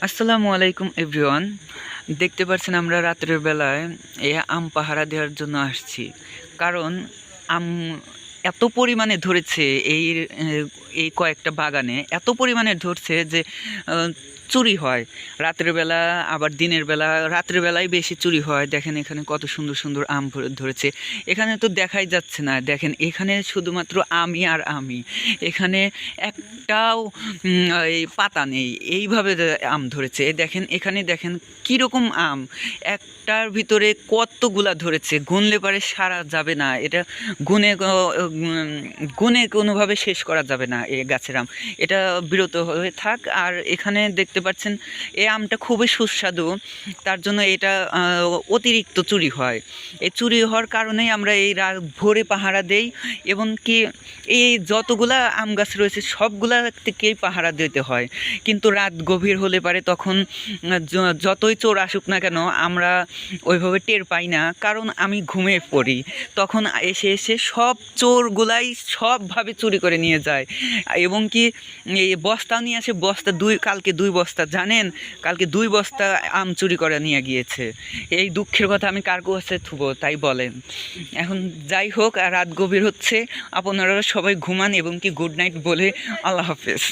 আসসালামু আলাইকুম এভরিওয়ান। দেখতে পাচ্ছেন আমরা রাতের বেলায় এই আম পাহারা দেওয়ার জন্য আসছি। কারণ আম এত পরিমাণে ধরেছে এই কয়েকটা বাগানে এত পরিমাণে ধরছে যে চুরি হয় রাতের বেলা, আবার দিনের বেলা। রাতের বেলায় বেশি চুরি হয়। দেখেন এখানে কত সুন্দর সুন্দর আম ধরেছে। এখানে তো দেখাই যাচ্ছে না। দেখেন এখানে শুধুমাত্র আমি আর আমি। এখানে একটাও এই পাতা নেই। এইভাবে আম ধরেছে। দেখেন এখানে দেখেন কীরকম আম, একটার ভিতরে কতগুলা ধরেছে, গুনলে পারে সারা যাবে না। এটা গুনে গুনে কোনোভাবে শেষ করা যাবে না এই গাছের আম। এটা বিরত হয়ে থাক। আর এখানে দেখতে পাচ্ছেন এই আমটা খুবই সুস্বাদু, তার জন্য এটা অতিরিক্ত চুরি হয়। এই চুরি হওয়ার কারণেই আমরা এই রাত ভোরে পাহারা দেই, এবং কি এই যতগুলা আম গাছ রয়েছে সবগুলা থেকেই পাহারা দিতে হয়। কিন্তু রাত গভীর হলে পারে তখন যতই চোর আসুক না কেন আমরা ওইভাবে টের পাই না, কারণ আমি ঘুমিয়ে পড়ি। তখন এসে এসে সব চোরগুলাই সবভাবে চুরি করে নিয়ে যায়। এবং কি এই বস্তাও নিয়ে আসে, কালকে 2 বস্তা, জানেন কালকে 2 বস্তা আম চুরি করে নিয়ে গিয়েছে। এই দুঃখের কথা আমি কার কাছে থুবো, তাই বলেন। এখন যাই হোক, রাত গভীর হচ্ছে, আপনারা সবাই ঘুমান এবং কি গুড নাইট বলে আল্লাহ হাফেজ।